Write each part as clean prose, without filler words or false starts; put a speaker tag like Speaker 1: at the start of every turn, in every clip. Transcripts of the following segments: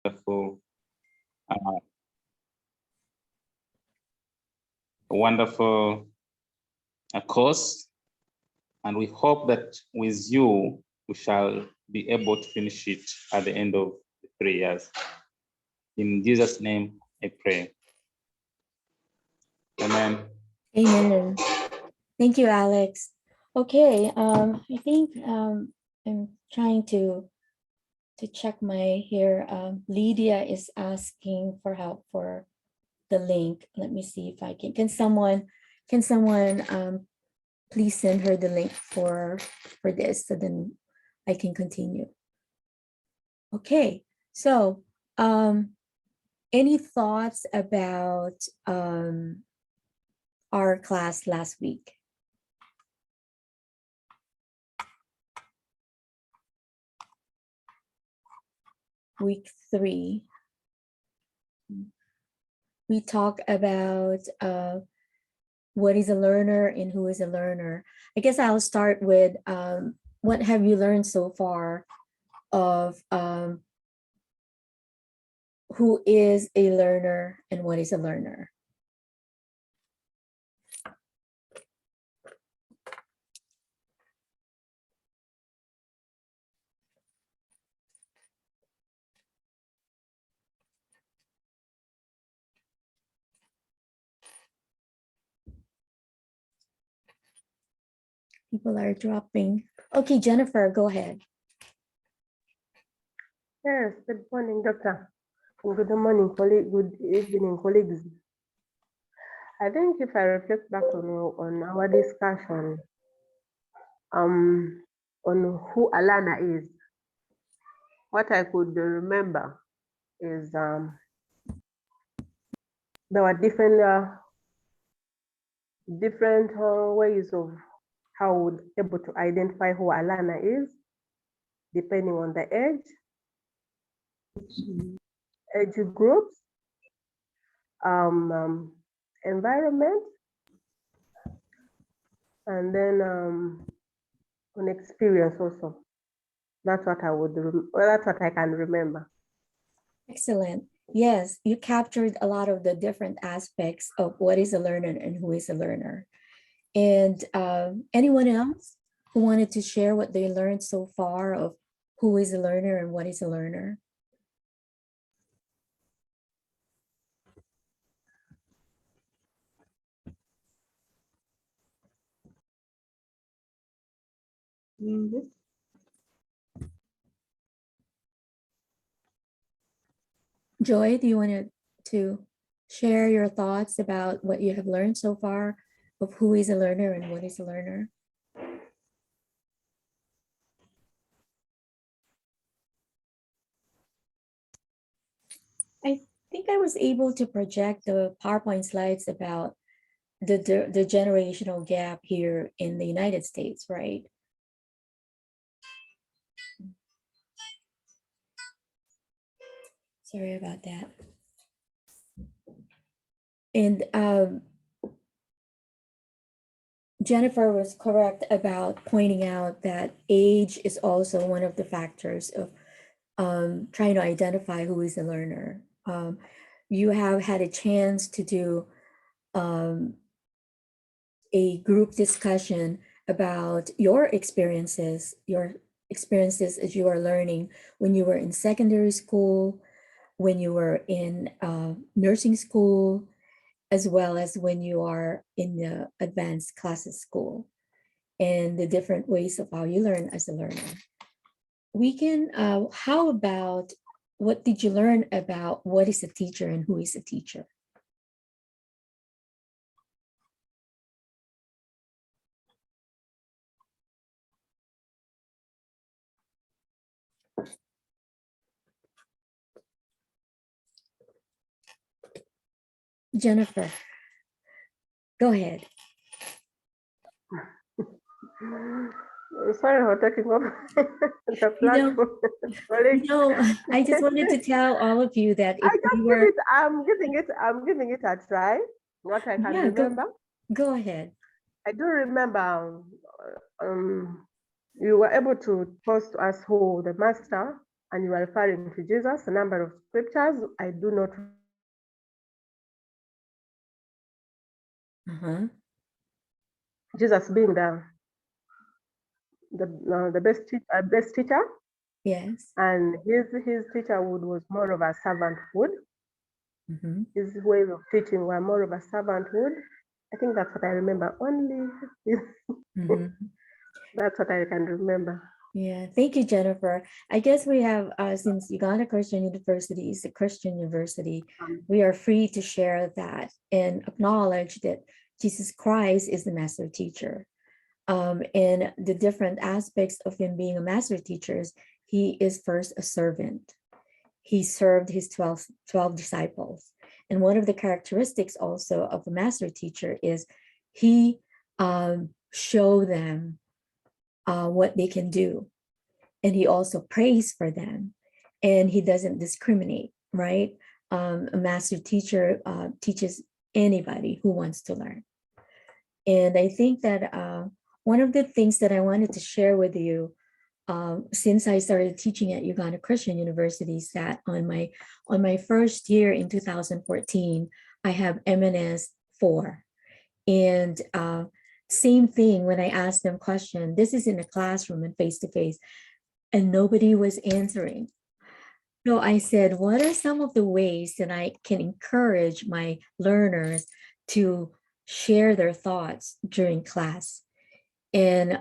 Speaker 1: wonderful, uh, wonderful course. And we hope that with you, we shall be able to finish it at the end of the 3 years. In Jesus' name, I pray. Amen.
Speaker 2: Amen. Thank you, Alex. Okay, I think I'm trying to check my here. Lydia is asking for help for the link. Let me see if I can. Can someone please send her the link for this so then I can continue. Okay, so any thoughts about our class last week? Week 3. We talk about what is a learner and who is a learner. I guess I'll start with what have you learned so far of who is a learner and what is a learner? People are dropping. Okay, Jennifer, go ahead.
Speaker 3: Yes, good morning, doctor. Good morning, colleague. Good evening, colleagues. I think if I reflect back on our discussion on who a learner is, what I could remember is there were different ways of how we would able to identify who a learner is, depending on the age groups, environment, and then on experience also. That's what I would. That's what I can remember.
Speaker 2: Excellent. Yes, you captured a lot of the different aspects of what is a learner and who is a learner. And anyone else who wanted to share what they learned so far of who is a learner and what is a learner? Joy, do you want to share your thoughts about what you have learned so far of who is a learner and what is a learner? I think I was able to project the PowerPoint slides about the generational gap here in the United States, right? Sorry about that. And Jennifer was correct about pointing out that age is also one of the factors of trying to identify who is a learner. You have had a chance to do a group discussion about your experiences as you are learning when you were in secondary school, when you were in nursing school, as well as when you are in the advanced classes school, and the different ways of how you learn as a learner. We can, how about what did you learn about what is a teacher and who is a teacher? Jennifer, go ahead.
Speaker 3: Sorry for taking up the platform.
Speaker 2: I just wanted to tell all of you that if
Speaker 3: I'm giving it a try. What I can remember.
Speaker 2: Go ahead.
Speaker 3: I do remember you were able to post us who the master and you are referring to Jesus, a number of scriptures. I do not. Jesus being the best teacher.
Speaker 2: Yes.
Speaker 3: And his teacherhood was more of a servanthood. His way of teaching were more of a servanthood. I think that's what I remember. Only that's what I can remember.
Speaker 2: Yeah, thank you, Jennifer. I guess we have, since Uganda Christian University is a Christian university, we are free to share that and acknowledge that Jesus Christ is the master teacher. And the different aspects of him being a master teacher, he is first a servant. He served his 12 disciples. And one of the characteristics also of a master teacher is he showed them what they can do. And he also prays for them. And he doesn't discriminate, right? A master teacher teaches anybody who wants to learn. And I think that one of the things that I wanted to share with you since I started teaching at Uganda Christian University is that on my first year in 2014, I have MNS 4. And same thing when I asked them question, this is in a classroom and face-to-face, and nobody was answering. So I said, what are some of the ways that I can encourage my learners to share their thoughts during class? And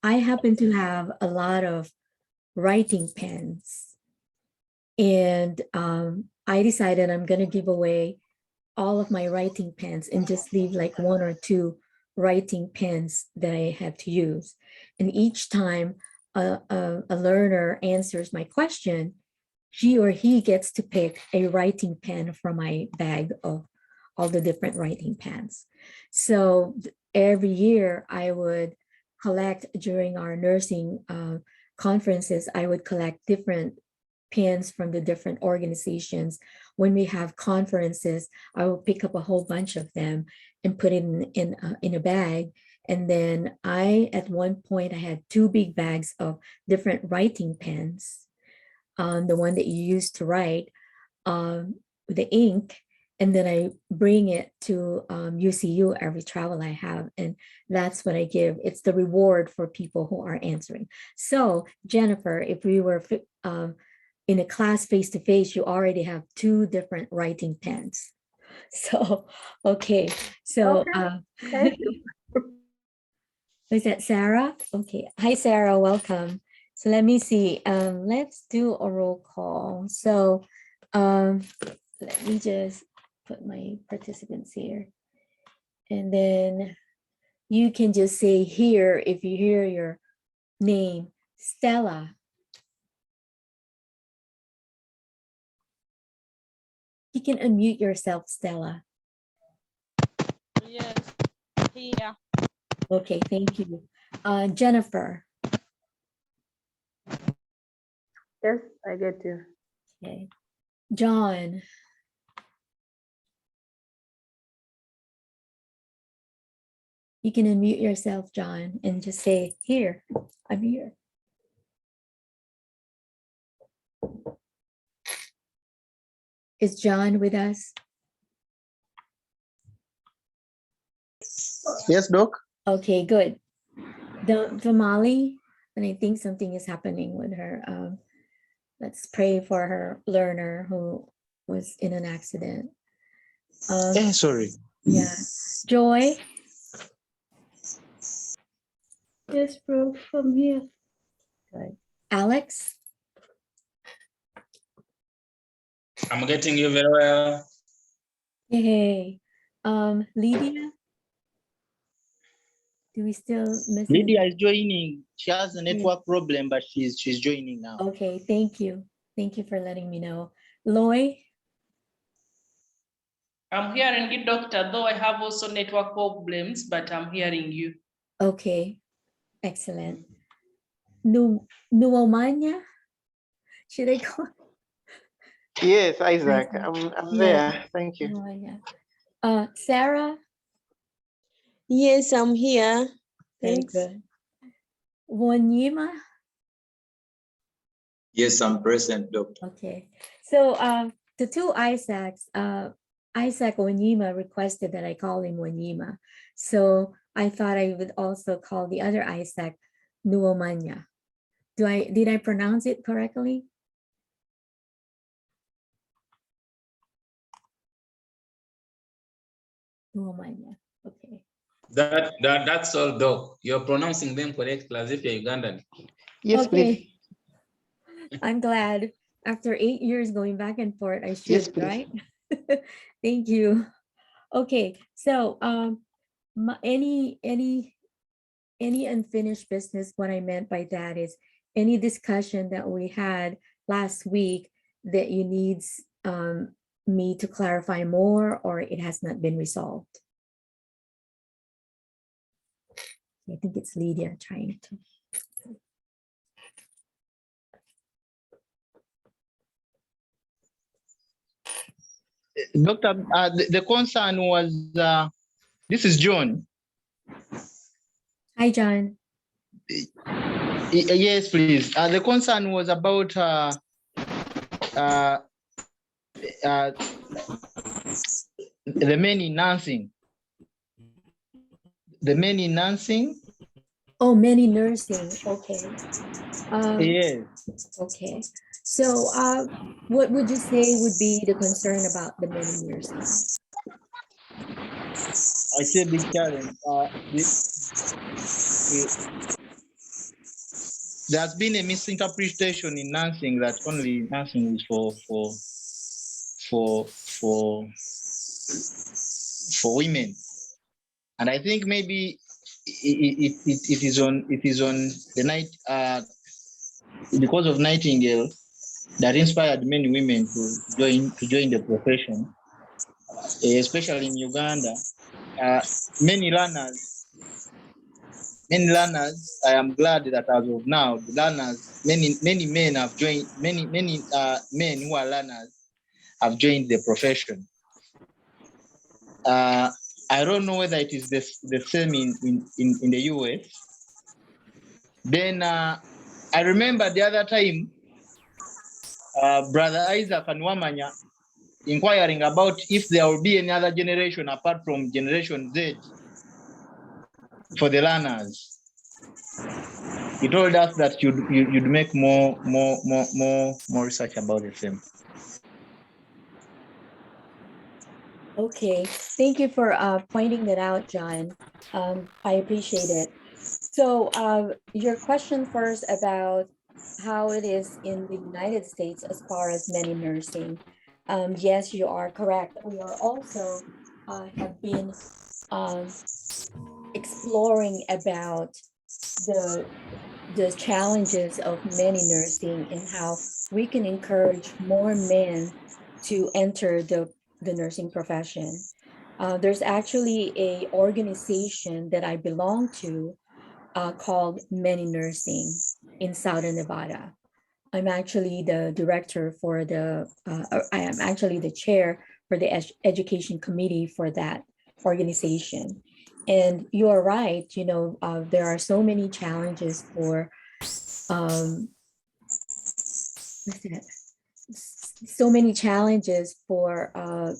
Speaker 2: I happen to have a lot of writing pens. And I decided I'm going to give away all of my writing pens and just leave like 1 or 2 writing pens that I have to use. And each time a learner answers my question, she or he gets to pick a writing pen from my bag of all the different writing pens. So every year I would collect during our nursing conferences, I would collect different pens from the different organizations. When we have conferences, I will pick up a whole bunch of them and put it in a bag. And then at one point, I had 2 big bags of different writing pens. The one that you use to write, the ink, and then I bring it to UCU every travel I have, and that's what I give. It's the reward for people who are answering. So Jennifer, if we were in a class face-to-face, you already have 2 different writing pens. So, okay. So,
Speaker 3: Thank you.
Speaker 2: is that Sarah? Okay. Hi, Sarah. Welcome. So let me see. Let's do a roll call. So let me just put my participants here. And then you can just say here if you hear your name, Stella. You can unmute yourself, Stella.
Speaker 4: Yes, here.
Speaker 2: Okay, thank you. Jennifer.
Speaker 3: Yes, I get you.
Speaker 2: Okay. John. You can unmute yourself, John, and just say, here, I'm here. Is John with us?
Speaker 5: Yes, Doc.
Speaker 2: Okay, good. Damali, and I think something is happening with her. Let's pray for her learner who was in an accident.
Speaker 5: Sorry.
Speaker 2: Yeah. Joy.
Speaker 6: Yes, bro, from here.
Speaker 2: Good. Alex.
Speaker 7: I'm getting you very well.
Speaker 2: Hey. Lydia. Do we still miss
Speaker 5: Lydia is joining. She has a network problem, but she's joining now.
Speaker 2: Okay, thank you. Thank you for letting me know. Loy.
Speaker 4: I'm hearing you, doctor, though I have also network problems, but I'm hearing you.
Speaker 2: Okay, excellent. Nuomania? Should I go?
Speaker 5: Yes, Isaac, I'm there. Thank you.
Speaker 2: Nuomania. Sarah?
Speaker 6: Yes, I'm here.
Speaker 2: Very
Speaker 6: Thanks.
Speaker 2: good. Wonyima?
Speaker 8: Yes, I'm present, Doctor.
Speaker 2: Okay, so the two Isaacs, Isaac Wanyima requested that I call him Wanyima. So I thought I would also call the other Isaac Nuomanya. Did I pronounce it correctly? Nuomanya, okay.
Speaker 7: That's all, Doc. You're pronouncing them correctly as if you're Ugandan.
Speaker 5: Yes, please.
Speaker 2: I'm glad. After 8 years going back and forth, I should,
Speaker 5: Yes, please.
Speaker 2: right? Thank you. Okay, so any unfinished business, what I meant by that is any discussion that we had last week that you need me to clarify more, or it has not been resolved. I think it's Lydia trying to.
Speaker 9: Doctor, the concern was, this is John.
Speaker 2: Hi, John.
Speaker 9: Yes, please. The concern was about the men in nursing. The men in nursing.
Speaker 2: Oh, many nursing. Okay.
Speaker 9: Yes.
Speaker 2: Okay. So what would you say would be the concern about the many nursing?
Speaker 9: I say big challenge. There's been a misinterpretation in nursing that only nursing is for women, and I think maybe it is on the night because of Nightingale that inspired many women to join the profession, especially in Uganda. Many learners, I am glad that as of now, the learners, many men have joined, many men who are learners have joined the profession. I don't know whether it is the same in the US. Then I remember the other time, Brother Isaac and Wamanya inquiring about if there will be any other generation apart from Generation Z for the learners. He told us that you'd make more research about the same.
Speaker 2: Okay, thank you for pointing that out, John. I appreciate it. So your question first about how it is in the United States as far as men in nursing. Yes, you are correct. We are also have been exploring about the challenges of men in nursing and how we can encourage more men to enter the nursing profession. There's actually a organization that I belong to called Men in Nursing in Southern Nevada. I'm actually the director for I am actually the chair for the education committee for that organization. And you are right, you know, there are so many challenges for so many challenges for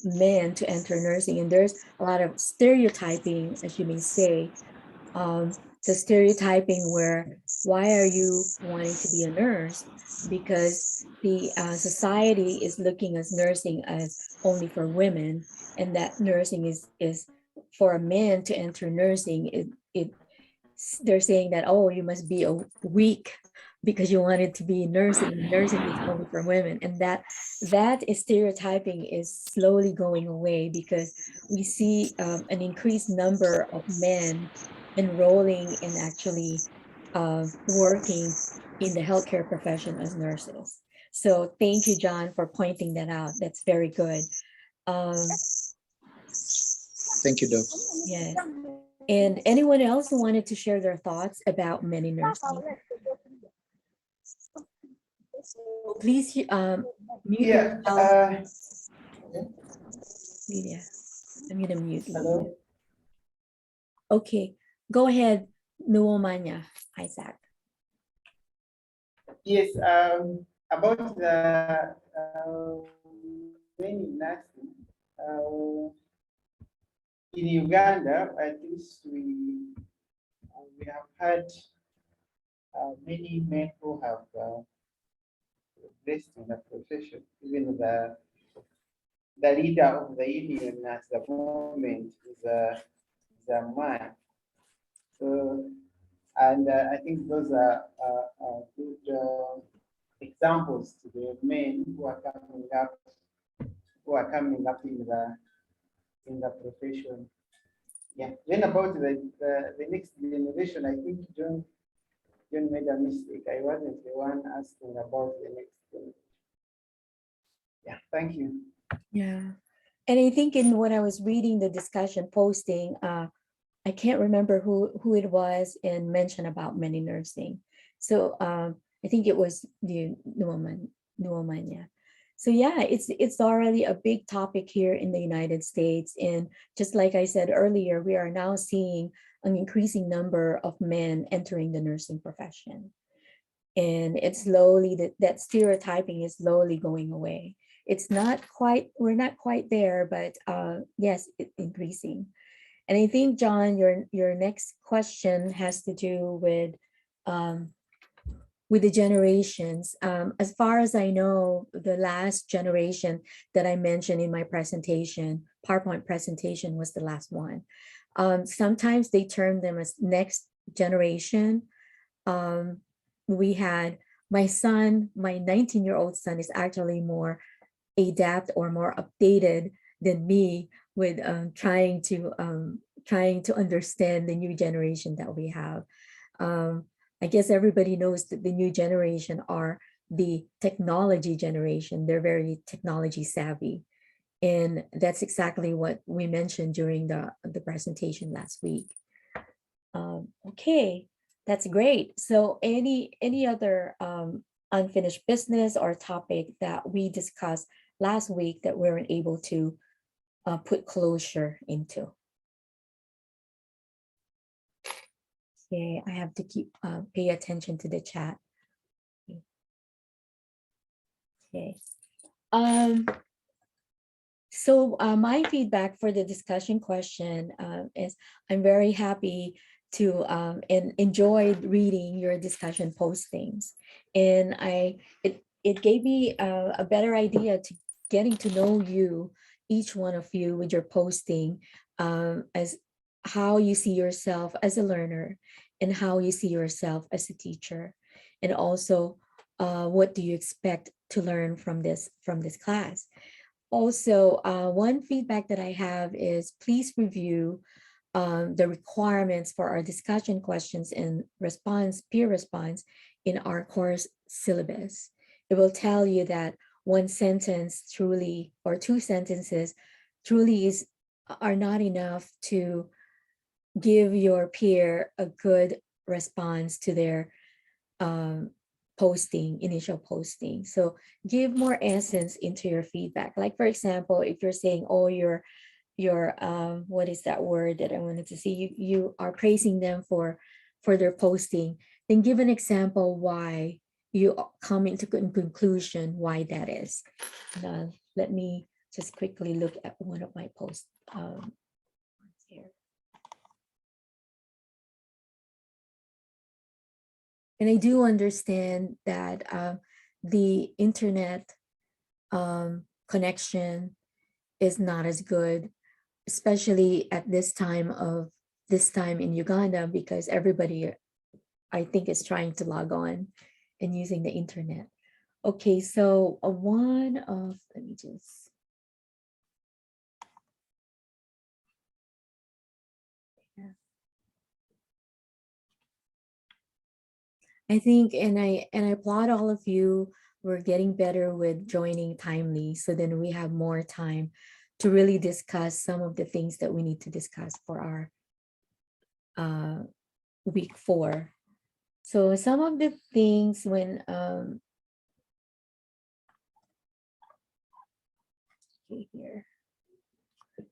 Speaker 2: men to enter nursing, and there's a lot of stereotyping, as you may say, the stereotyping where why are you wanting to be a nurse? Because the society is looking at nursing as only for women, and that nursing is for a man to enter nursing. They're saying that, oh, you must be a weak because you wanted to be nursing. Nursing is only for women, and that is stereotyping is slowly going away because we see an increased number of men enrolling and actually working in the healthcare profession as nurses. So thank you, John, for pointing that out. That's very good.
Speaker 9: Thank you, Doc.
Speaker 2: Yes. And anyone else who wanted to share their thoughts about men in nursing? Please mute yourself. Yeah, I'm gonna mute you.
Speaker 10: Hello?
Speaker 2: Okay, go ahead, Nuomanya, Isaac.
Speaker 10: Yes,
Speaker 8: about the men in nursing, in Uganda, at least we have had many men who have progressed in the profession. Even the leader of the union at the moment is a man. So, and I think those are good examples to the men who are coming up in the profession. Yeah. Then about the next generation, I think John made a mistake. I wasn't the one asking about the next generation. Yeah, thank you.
Speaker 2: Yeah. And I think in when I was reading the discussion posting, I can't remember who it was and mentioned about many nursing. So I think it was the Newman, yeah. So yeah, it's already a big topic here in the United States. And just like I said earlier, we are now seeing an increasing number of men entering the nursing profession. And it's slowly, that stereotyping is slowly going away. It's not quite, we're not quite there, but yes, it's increasing. And I think, John, your next question has to do with the generations. As far as I know, the last generation that I mentioned in my presentation, PowerPoint presentation, was the last one. Sometimes they term them as next generation. We had my son, my 19-year-old son is actually more adept or more updated than me with trying to understand the new generation that we have. I guess everybody knows that the new generation are the technology generation. They're very technology savvy. And that's exactly what we mentioned during the presentation last week. Okay, that's great. So any other unfinished business or topic that we discussed last week that we weren't able to put closure into? Okay, I have to keep pay attention to the chat. Okay. So my feedback for the discussion question is I'm very happy to and enjoyed reading your discussion postings, and it gave me a better idea to getting to know you, each one of you, with your posting, as how you see yourself as a learner and how you see yourself as a teacher, and also what do you expect to learn from this class. Also, one feedback that I have is please review the requirements for our discussion questions and peer response in our course syllabus. It will tell you that one sentence truly, or two sentences truly are not enough to give your peer a good response to their initial posting. So give more essence into your feedback. Like, for example, if you're saying, oh, your what is that word that I wanted to see, you are praising them for their posting, then give an example why you come into conclusion why that is. Let me just quickly look at one of my posts here. And I do understand that the internet connection is not as good, especially at this time in Uganda, because everybody, I think, is trying to log on and using the internet. Okay, so let me just. I think, and I applaud all of you. We're getting better with joining timely, so then we have more time to really discuss some of the things that we need to discuss for our week 4. So some of the things when here.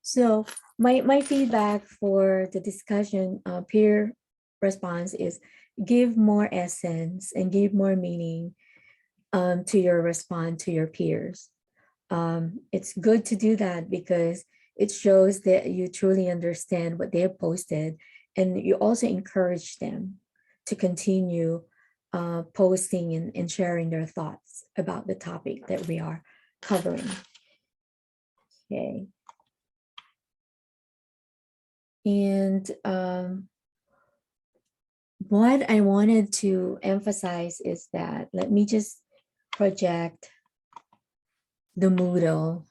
Speaker 2: So my feedback for the discussion peer response is give more essence and give more meaning to your response to your peers. It's good to do that because it shows that you truly understand what they have posted, and you also encourage them to continue posting and sharing their thoughts about the topic that we are covering. Okay. And what I wanted to emphasize is that, let me just project the Moodle.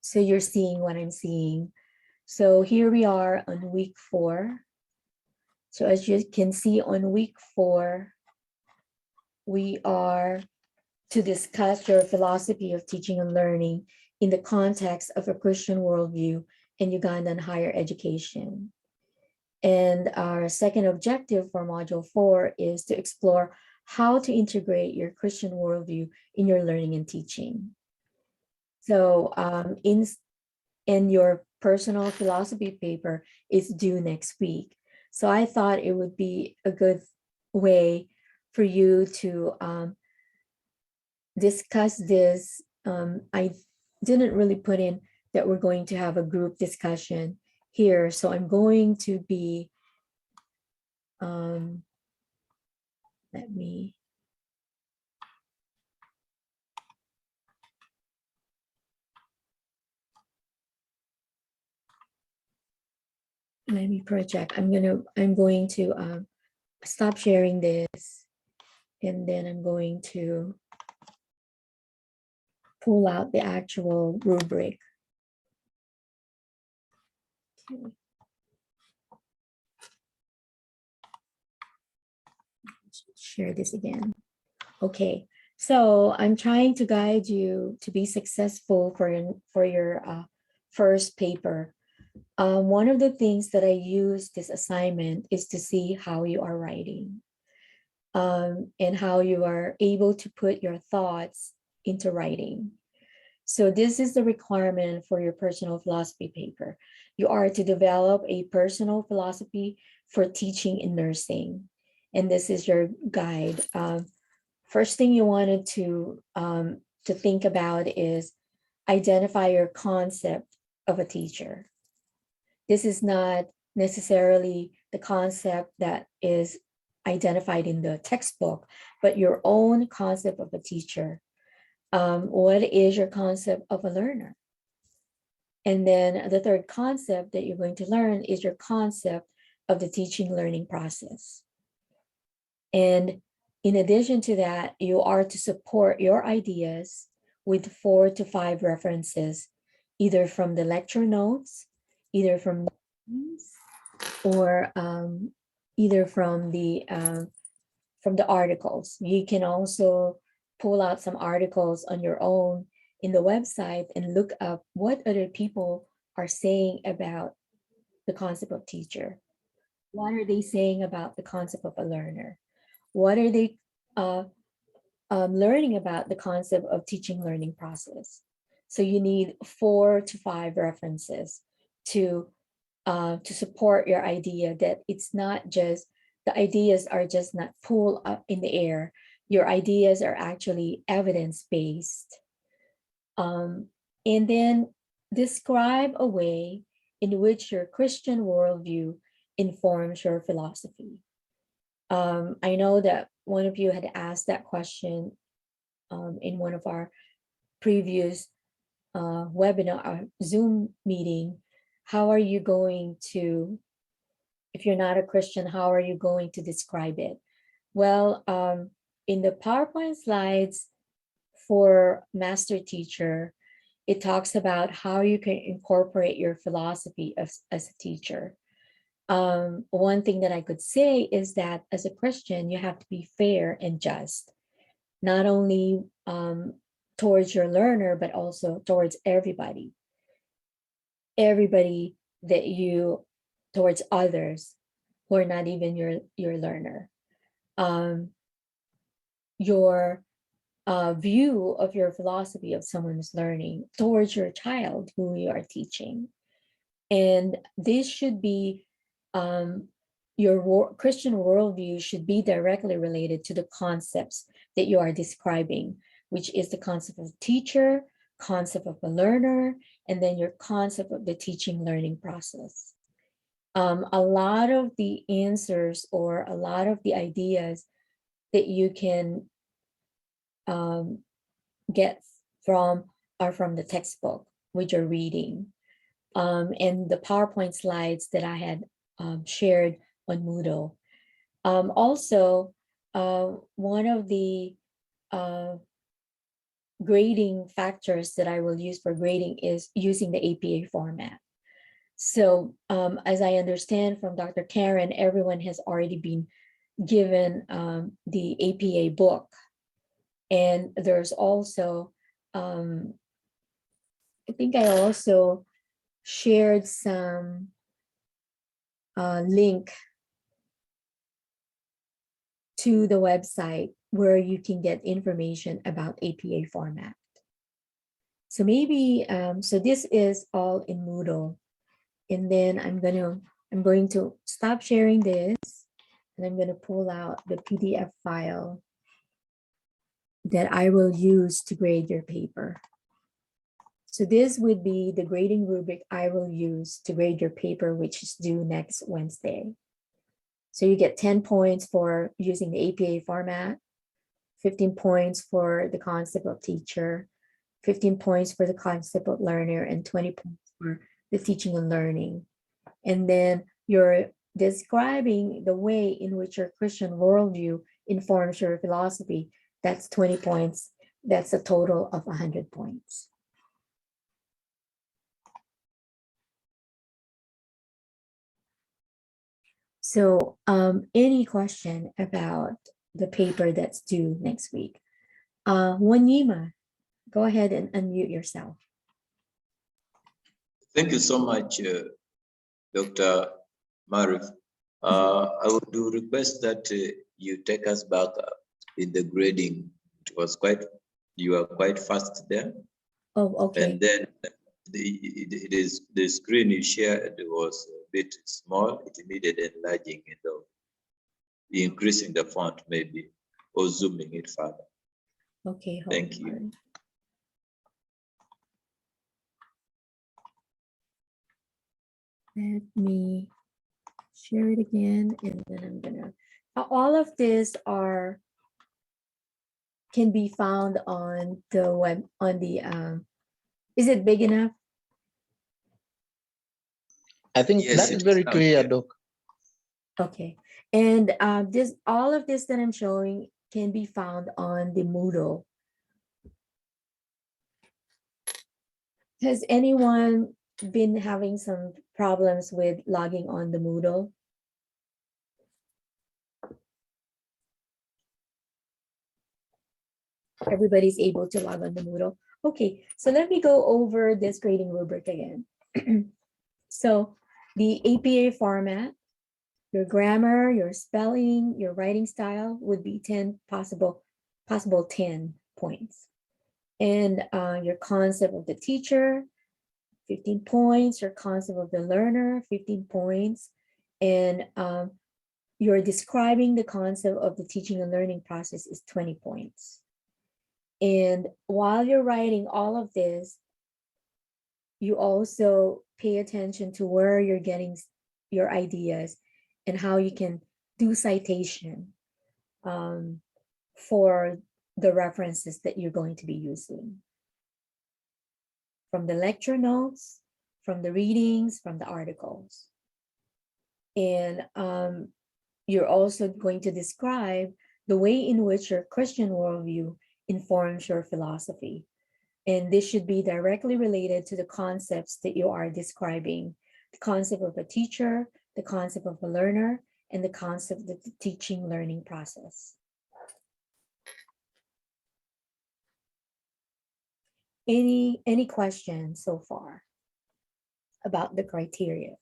Speaker 2: So you're seeing what I'm seeing. So here we are on week 4. So as you can see on week 4, we are to discuss your philosophy of teaching and learning in the context of a Christian worldview in Ugandan higher education. And our second objective for module 4 is to explore how to integrate your Christian worldview in your learning and teaching. So in your personal philosophy paper is due next week. So I thought it would be a good way for you to discuss this. I didn't really put in that we're going to have a group discussion here. So I'm going to be, let me project. I'm going to stop sharing this, and then I'm going to pull out the actual rubric. Okay. Share this again. Okay, so I'm trying to guide you to be successful for your first paper. One of the things that I use this assignment is to see how you are writing, and how you are able to put your thoughts into writing. So this is the requirement for your personal philosophy paper. You are to develop a personal philosophy for teaching in nursing. And this is your guide. First thing you wanted to think about is identify your concept of a teacher. This is not necessarily the concept that is identified in the textbook, but your own concept of a teacher. What is your concept of a learner? And then the third concept that you're going to learn is your concept of the teaching learning process. And in addition to that, you are to support your ideas with 4 to 5 references, either from the lecture notes, either from or either from the articles. You can also pull out some articles on your own in the website and look up what other people are saying about the concept of teacher. What are they saying about the concept of a learner? What are they learning about the concept of teaching learning process? So you need 4 to 5 references to support your idea that it's not just, the ideas are just not pulled up in the air. Your ideas are actually evidence-based. And then describe a way in which your Christian worldview informs your philosophy. I know that one of you had asked that question in one of our previous webinar, Zoom meeting. How are you going to, if you're not a Christian, how are you going to describe it? Well, in the PowerPoint slides for Master Teacher, it talks about how you can incorporate your philosophy as a teacher. One thing that I could say is that as a Christian, you have to be fair and just, not only towards your learner, but also towards everybody that you, towards others who are not even your learner. Your view of your philosophy of someone's learning towards your child who you are teaching. And this should be your Christian worldview should be directly related to the concepts that you are describing, which is the concept of teacher, concept of a learner, and then your concept of the teaching learning process. A lot of the answers or a lot of the ideas that you can get are from the textbook, which you're reading, and the PowerPoint slides that I had shared on Moodle. Also, one of the grading factors that I will use for grading is using the APA format. So as I understand from Dr. Karen, everyone has already been given the APA book. And there's also, I think I also shared some link to the website where you can get information about APA format. So maybe, so this is all in Moodle. And then I'm going to stop sharing this, and I'm going to pull out the PDF file that I will use to grade your paper. So this would be the grading rubric I will use to grade your paper, which is due next Wednesday. So you get 10 points for using the APA format, 15 points for the concept of teacher, 15 points for the concept of learner, and 20 points for the teaching and learning. And then you're describing the way in which your Christian worldview informs your philosophy. That's 20 points. That's a total of 100 points. So any question about the paper that's due next week? Wanyima, go ahead and unmute yourself.
Speaker 10: Thank you so much, Dr. Marif. I would do request that you take us back in the grading. You are quite fast there.
Speaker 2: Oh, okay.
Speaker 10: And then the screen you shared was a bit small. It needed enlarging it, or increasing the font maybe, or zooming it further.
Speaker 2: Okay,
Speaker 10: Thank you.
Speaker 2: on. Let me share it again, and then I'm gonna, all of this can be found on the web, on the, is it big enough?
Speaker 9: I think
Speaker 10: Yes,
Speaker 9: that is very clear, Doc.
Speaker 2: Okay, and all of this that I'm showing can be found on the Moodle. Has anyone been having some problems with logging on the Moodle? Everybody's able to log on the Moodle. Okay, so let me go over this grading rubric again. So the APA format, your grammar, your spelling, your writing style would be 10 possible 10 points. And your concept of the teacher, 15 points, your concept of the learner, 15 points. And you're describing the concept of the teaching and learning process is 20 points. And while you're writing all of this, you also pay attention to where you're getting your ideas and how you can do citation for the references that you're going to be using. From the lecture notes, from the readings, from the articles. And you're also going to describe the way in which your Christian worldview informs your philosophy. And this should be directly related to the concepts that you are describing: the concept of a teacher, the concept of a learner, and the concept of the teaching learning process. Any questions so far about the criteria?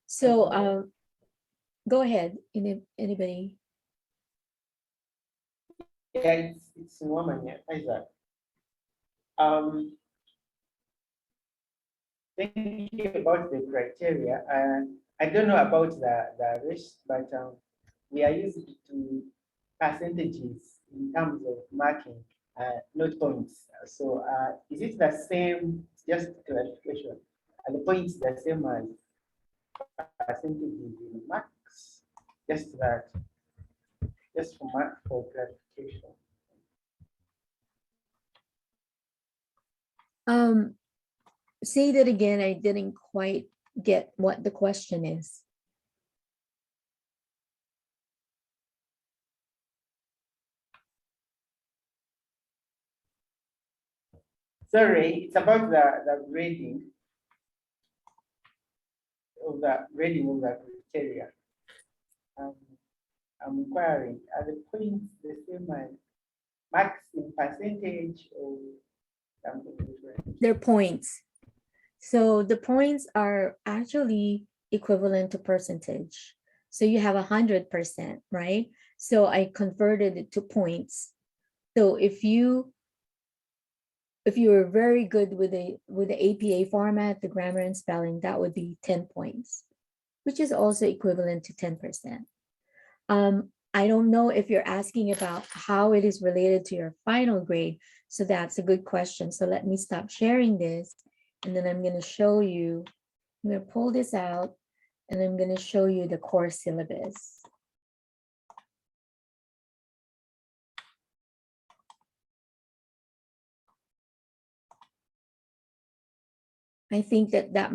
Speaker 2: So go ahead, anybody?
Speaker 8: Yeah, it's woman, yeah, Isaac. Thinking about the criteria, I don't know about the rest, but we are used to percentages in terms of marking, not points. So is it the same, just clarification, are the points the same as percentages in marks? Just that, just for clarification.
Speaker 2: Say that again. I didn't quite get what the question is.
Speaker 8: Sorry, it's about the grading of the criteria. I'm inquiring, are the points the same as marks in percentage or something different?
Speaker 2: They're points. So the points are actually equivalent to percentage. So you have 100%, right? So I converted it to points. So if you were very good with the APA format, the grammar and spelling, that would be 10 points, which is also equivalent to 10%. I don't know if you're asking about how it is related to your final grade. So that's a good question. So let me stop sharing this, and then I'm going to show you. I'm going to pull this out, and I'm going to show you the course syllabus. I think that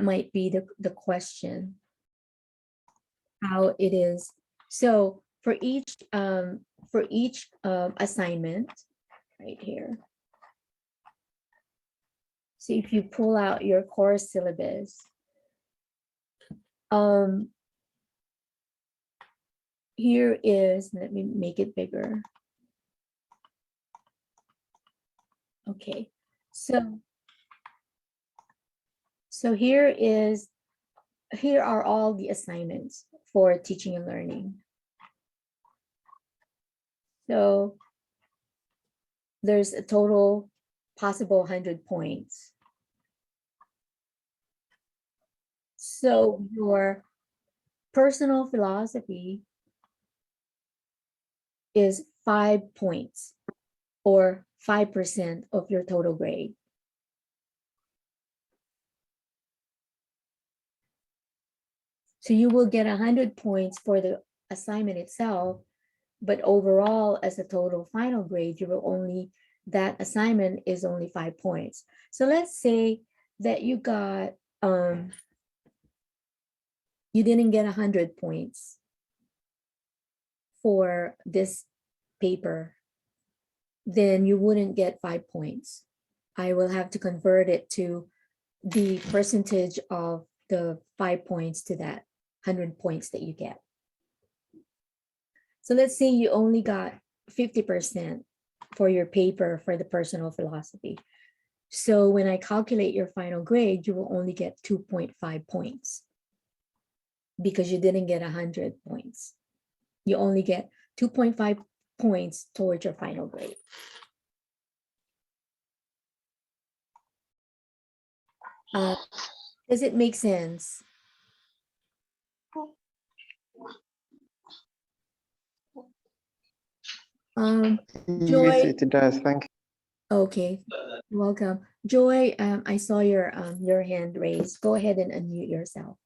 Speaker 2: might be the question, how it is. So for each assignment right here. So if you pull out your course syllabus, here is, let me make it bigger. Okay, so here are all the assignments for teaching and learning. So there's a total possible 100 points. So your personal philosophy is 5 points, or 5% of your total grade. So you will get 100 points for the assignment itself, but overall, as a total final grade, you will only, that assignment is only 5 points. So let's say that you got, you didn't get 100 points for this paper, then you wouldn't get 5 points. I will have to convert it to the percentage of the 5 points to that 100 points that you get. So let's say you only got 50% for your paper for the personal philosophy. So when I calculate your final grade, you will only get 2.5 points because you didn't get 100 points. You only get 2.5 points towards your final grade. Does it make sense? Joy.
Speaker 5: Yes, it does. Thank you.
Speaker 2: Okay, you're welcome. Joy, I saw your hand raised. Go ahead and unmute yourself.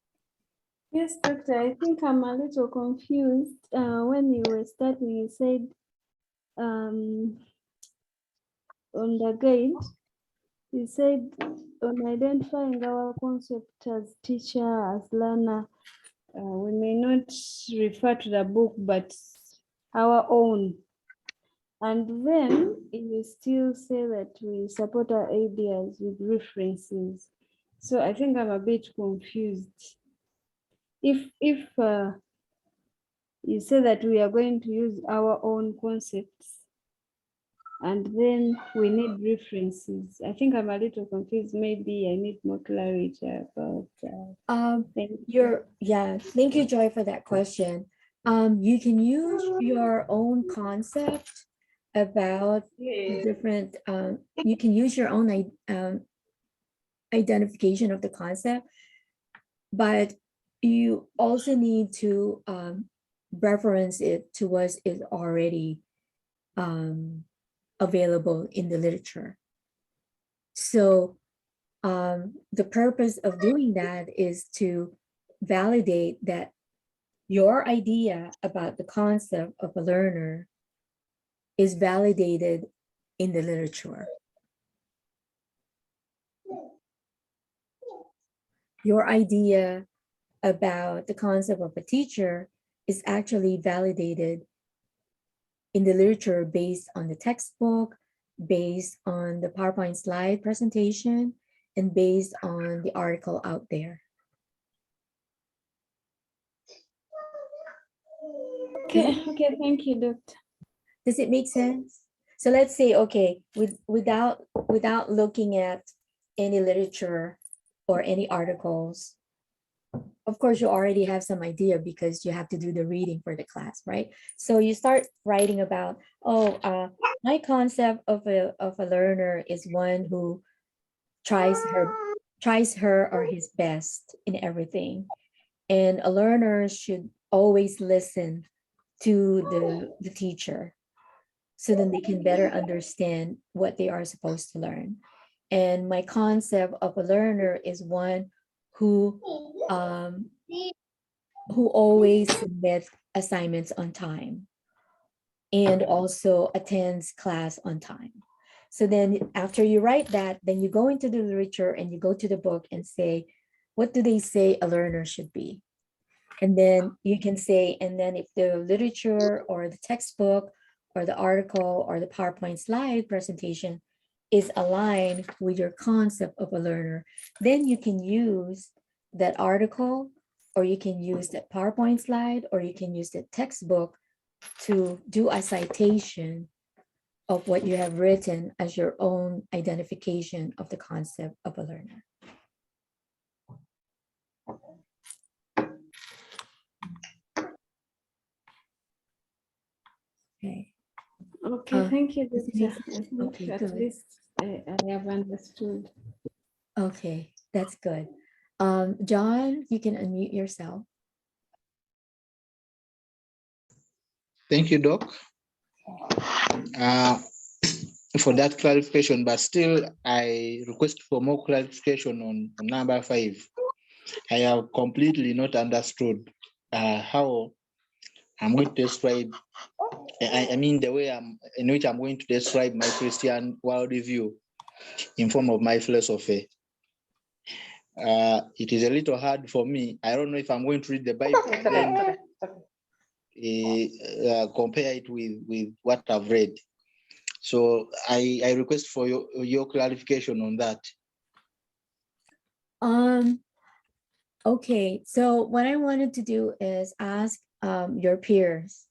Speaker 6: Yes, doctor, I think I'm a little confused. When you were starting, you said on the guide, you said on identifying our concept as teacher, as learner, we may not refer to the book, but our own. And then you still say that we support our ideas with references. So I think I'm a bit confused. If you say that we are going to use our own concepts and then we need references, I think I'm a little confused. Maybe I need more clarity about
Speaker 2: thank you, Joy, for that question. You can use your own concept about different, you can use your own identification of the concept, but you also need to reference it to what is already available in the literature. So the purpose of doing that is to validate that your idea about the concept of a learner is validated in the literature. Your idea about the concept of a teacher is actually validated in the literature based on the textbook, based on the PowerPoint slide presentation, and based on the article out there.
Speaker 6: Okay, thank you, Doctor.
Speaker 2: Does it make sense? So let's say, okay, without looking at any literature or any articles, of course, you already have some idea because you have to do the reading for the class, right? So you start writing about, my concept of a learner is one who tries her or his best in everything. And a learner should always listen to the teacher so then they can better understand what they are supposed to learn. And my concept of a learner is one who always submits assignments on time and also attends class on time. So then after you write that, then you go into the literature and you go to the book and say, what do they say a learner should be? And then you can say, and then if the literature or the textbook or the article or the PowerPoint slide presentation is aligned with your concept of a learner, then you can use that article, or you can use that PowerPoint slide, or you can use the textbook to do a citation of what you have written as your own identification of the concept of a learner. Okay.
Speaker 6: Okay, thank you,
Speaker 2: does it
Speaker 6: Doctor.
Speaker 2: make
Speaker 6: I
Speaker 2: sense?
Speaker 6: think
Speaker 2: Okay,
Speaker 6: at
Speaker 2: good.
Speaker 6: least I have understood.
Speaker 2: Okay, that's good. John, you can unmute yourself.
Speaker 9: Thank you, Doc, for that clarification, but still I request for more clarification on number 5. I have completely not understood how I'm going to describe, I mean, the way in which I'm going to describe my Christian worldview in form of my philosophy. It is a little hard for me. I don't know if I'm going to read the Bible and then compare it with what I've read. So I request for your clarification on that.
Speaker 2: Okay, so what I wanted to do is ask your peers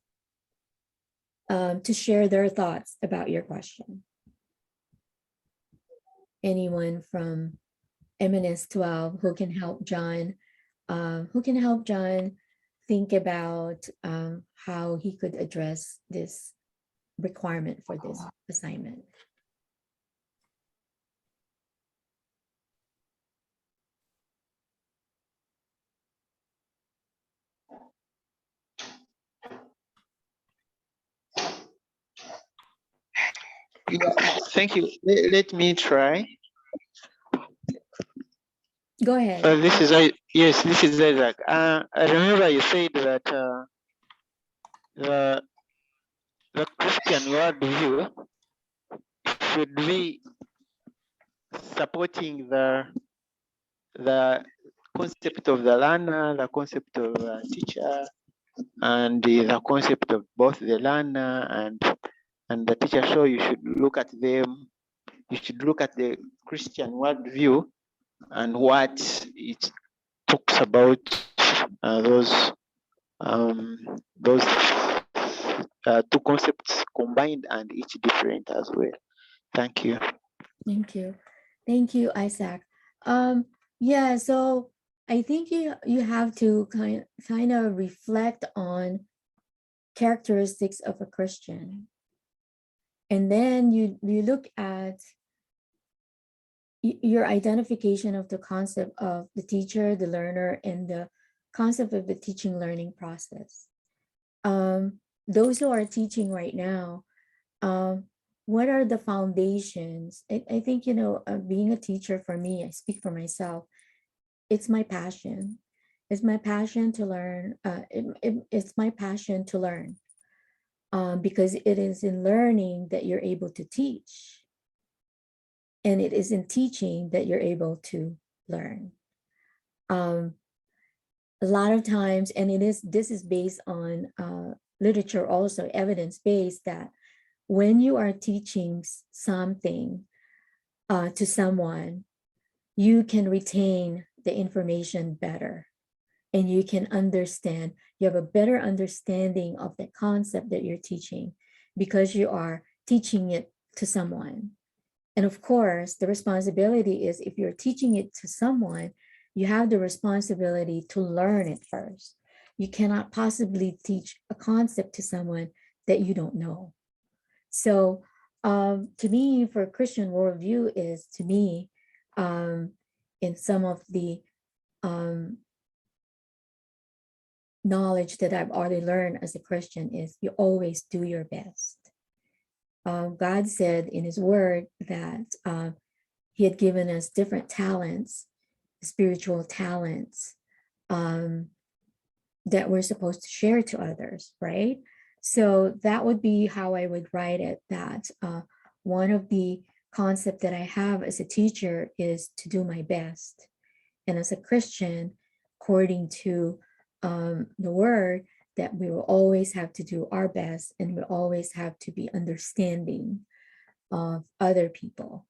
Speaker 2: to share their thoughts about your question. Anyone from MNS 12 who can help John, think about how he could address this requirement for this assignment.
Speaker 5: Thank you. Let me try.
Speaker 2: Go ahead.
Speaker 5: This is Isaac. I remember you said that the Christian worldview should be supporting the concept of the learner, the concept of the teacher, and the concept of both the learner and the teacher. So you should look at them. You should look at the Christian worldview and what it talks about, those two concepts combined and each different as well. Thank you.
Speaker 2: Thank you. Thank you, Isaac. Yeah, so I think you have to kind of reflect on characteristics of a Christian. And then you look at your identification of the concept of the teacher, the learner, and the concept of the teaching learning process. Those who are teaching right now, what are the foundations? I think, you know, being a teacher for me, I speak for myself, it's my passion. It's my passion to learn. It's my passion to learn, because it is in learning that you're able to teach. And it is in teaching that you're able to learn. A lot of times, and this is based on literature also, evidence-based, that when you are teaching something to someone, you can retain the information better, and you can understand, you have a better understanding of the concept that you're teaching because you are teaching it to someone. And of course, the responsibility is, if you're teaching it to someone, you have the responsibility to learn it first. You cannot possibly teach a concept to someone that you don't know. So to me, for Christian worldview is, to me, in some of the knowledge that I've already learned as a Christian, is you always do your best. God said in his word that he had given us different talents, spiritual talents, that we're supposed to share to others, right? So that would be how I would write it, that one of the concepts that I have as a teacher is to do my best. And as a Christian, according to the word, that we will always have to do our best, and we always have to be understanding of other people.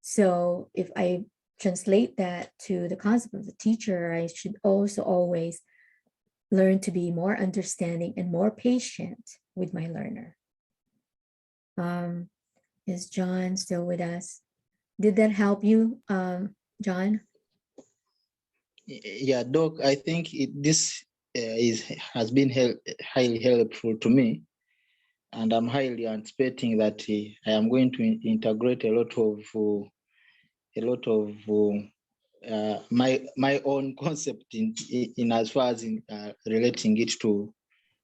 Speaker 2: So if I translate that to the concept of the teacher, I should also always learn to be more understanding and more patient with my learner. Is John still with us? Did that help you, John?
Speaker 9: Yeah, Doc, I think this has been highly helpful to me, and I'm highly anticipating that I am going to integrate a lot of my own concept in as far as relating it to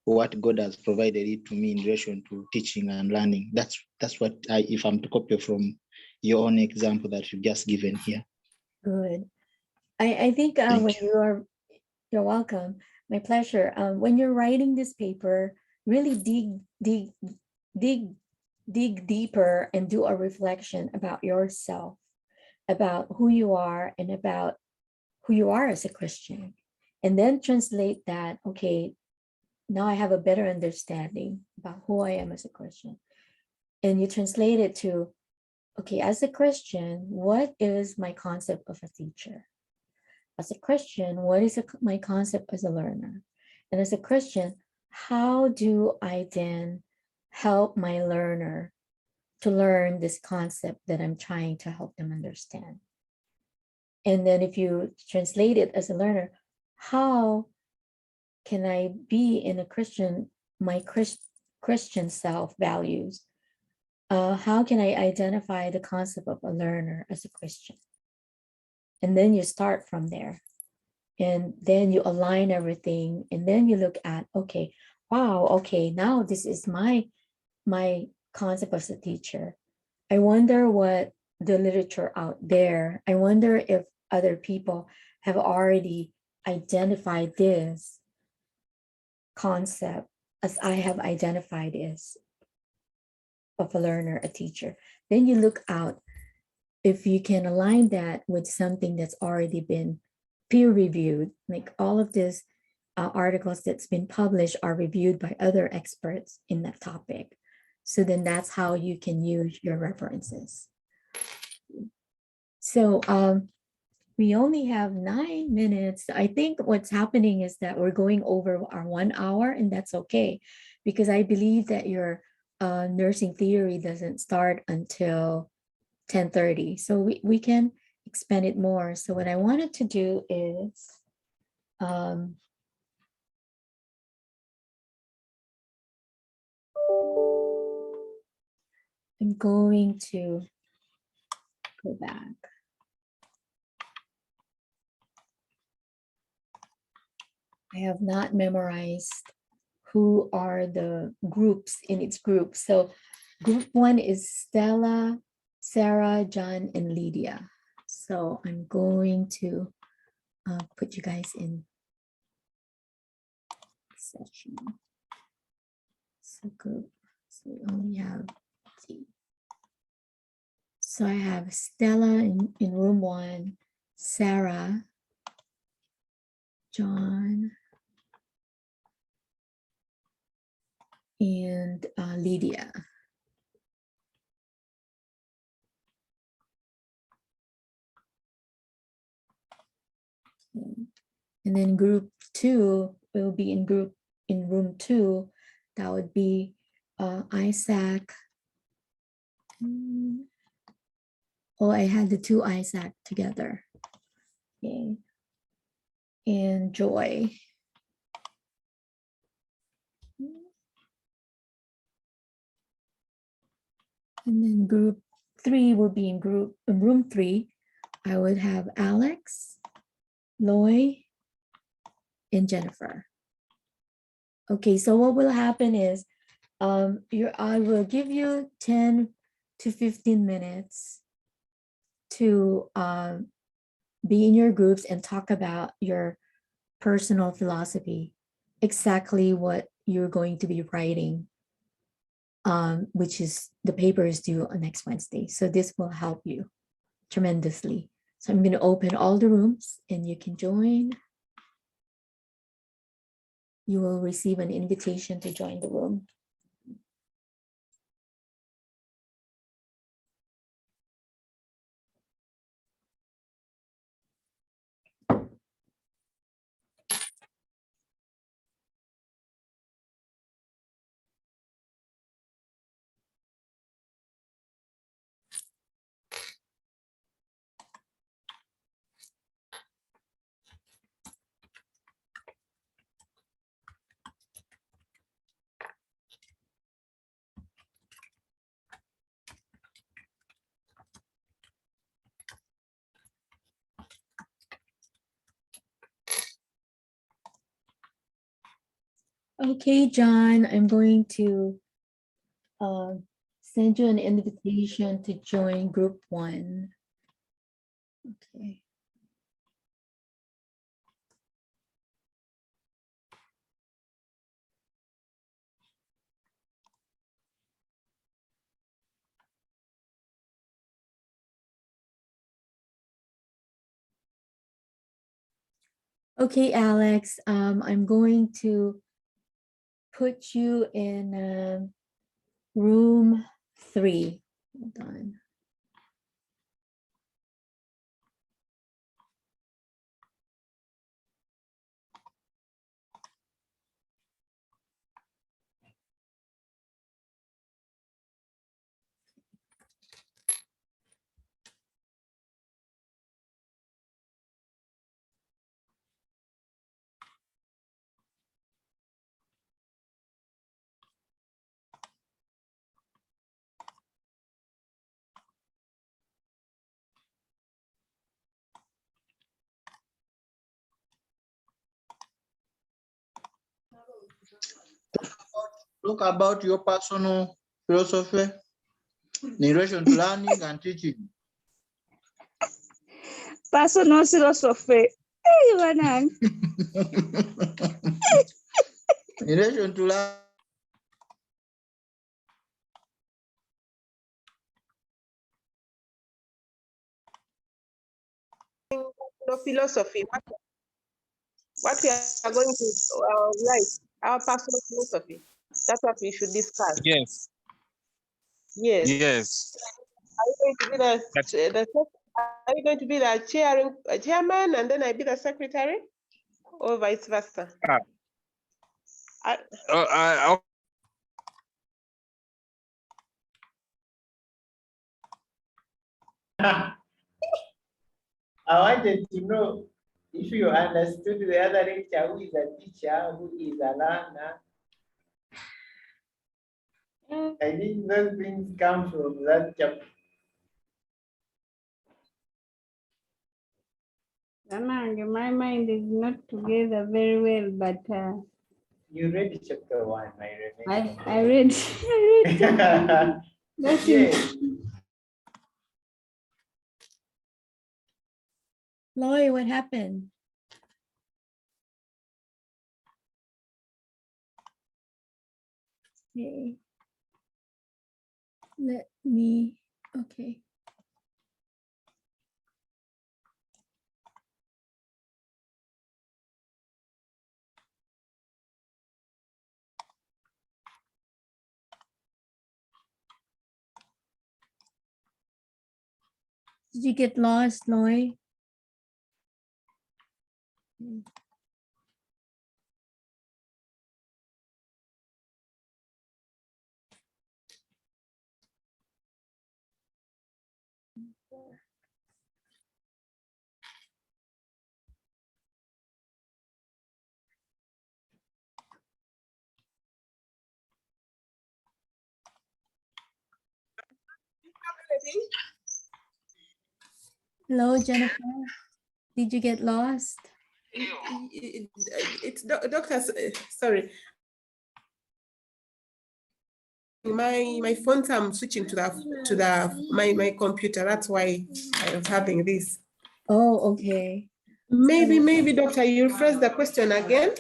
Speaker 9: what God has provided it to me in relation to teaching and learning. That's what if I'm to copy from your own example that you've just given here.
Speaker 2: Good. I think when you're welcome. My pleasure. When you're writing this paper, really dig deeper and do a reflection about yourself, about who you are, and about who you are as a Christian. And then translate that, okay, now I have a better understanding about who I am as a Christian. And you translate it to, okay, as a Christian, what is my concept of a teacher? As a Christian, what is my concept as a learner? And as a Christian, how do I then help my learner to learn this concept that I'm trying to help them understand? And then if you translate it as a learner, how can I be in a Christian, my Christian self values? How can I identify the concept of a learner as a Christian? And then you start from there. And then you align everything. And then you look at, okay, wow, okay, now this is my concept as a teacher. I wonder what the literature out there, I wonder if other people have already identified this concept as I have identified is of a learner, a teacher. Then you look out if you can align that with something that's already been peer-reviewed, like all of these articles that's been published are reviewed by other experts in that topic. So then that's how you can use your references. So we only have 9 minutes. I think what's happening is that we're going over our 1 hour, and that's okay, because I believe that your nursing theory doesn't start until 10:30. So we can expand it more. So what I wanted to do is I'm going to go back. I have not memorized who are the groups in its group. So group 1 is Stella, Sarah, John, and Lydia. So I'm going to put you guys in session. So group, so we only have T. So I have Stella in room 1, Sarah, John, and Lydia. Okay. And then group 2 will be in room 2. That would be Isaac. Oh, I had the 2 Isaac together. Okay. And Joy. And then group 3 will be in room 3. I would have Alex, Loy, and Jennifer. Okay, so what will happen is I will give you 10 to 15 minutes to be in your groups and talk about your personal philosophy, exactly what you're going to be writing, which is the paper is due on next Wednesday. So this will help you tremendously. So I'm going to open all the rooms and you can join. You will receive an invitation to join the room. Okay, John, I'm going to send you an invitation to join group 1. Okay. Okay, Alex, I'm going to put you in room 3. Hold on.
Speaker 9: Talk about your personal philosophy in relation to learning and teaching.
Speaker 11: Personal philosophy. Hey, Wanan.
Speaker 9: In relation to learning.
Speaker 3: No philosophy. What we are going to write, our personal philosophy. That's what we should discuss.
Speaker 1: Yes.
Speaker 3: Yes.
Speaker 1: Yes.
Speaker 3: Are you going to be the chairman and then I be the secretary, or vice versa?
Speaker 8: I wanted to know if you understood the other lecturer who is a teacher, who is a learner. I think those things come from that chapter.
Speaker 6: My mind is not together very well, but
Speaker 8: You read chapter 1, I remember.
Speaker 6: I read. I read. That's
Speaker 8: Yes.
Speaker 6: it.
Speaker 2: Loy, what happened? Okay. Let me, okay. Did you get lost, Loy? Hello, Jennifer. Did you get lost?
Speaker 12: It's doctor, sorry. My phone, I'm switching to my computer. That's why I was having this.
Speaker 2: Oh, okay.
Speaker 12: Maybe doctor, you phrase the question again.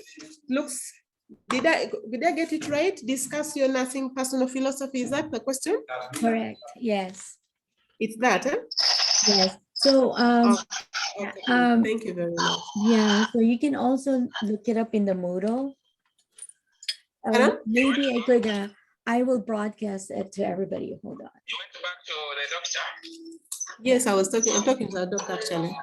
Speaker 12: Looks, did I get it right? Discuss your nursing personal philosophy. Is that the question?
Speaker 2: Correct. Yes.
Speaker 12: It's that, huh?
Speaker 2: Yes. So
Speaker 12: Okay.
Speaker 2: um
Speaker 12: Thank you very much.
Speaker 2: yeah, so you can also look it up in the Moodle.
Speaker 12: Pardon?
Speaker 2: Maybe I will broadcast it to everybody. Hold on.
Speaker 7: You went back to the doctor.
Speaker 12: Yes, I'm talking to the doctor actually.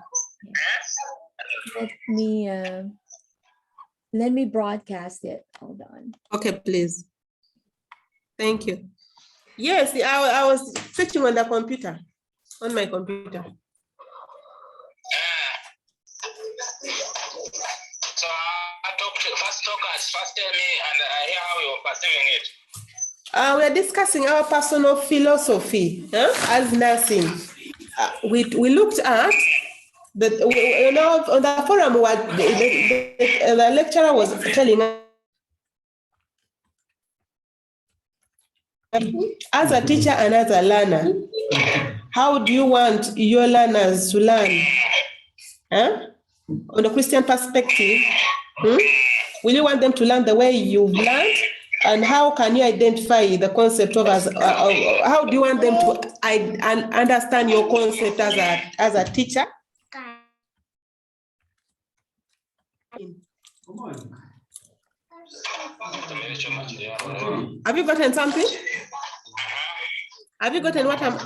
Speaker 2: Let me broadcast it. Hold on.
Speaker 12: Okay, please. Thank you. Yes, I was searching on the computer, on my computer.
Speaker 7: So I talked to first talkers, first tell me, and I hear how you're perceiving it.
Speaker 12: We are discussing our personal philosophy as nursing. We looked at on the forum what the lecturer was telling us. As a teacher and as a learner, how do you want your learners to learn? On the Christian perspective, will you want them to learn the way you've learned? And how can you identify the concept of how do you want them to understand your concept as a teacher? Have you gotten something? Have you gotten what I'm...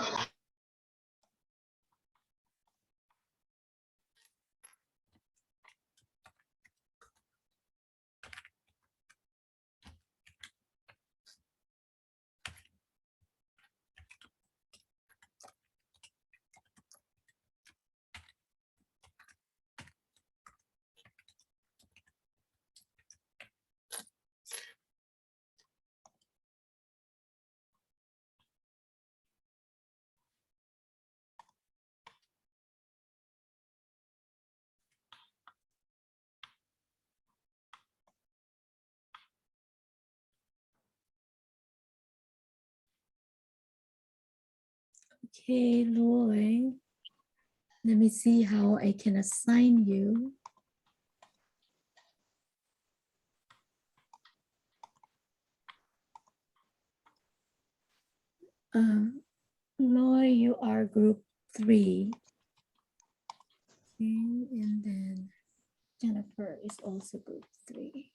Speaker 2: Okay, Loy. Let me see how I can assign you. Loy, you are group 3. Okay, and then Jennifer is also group 3.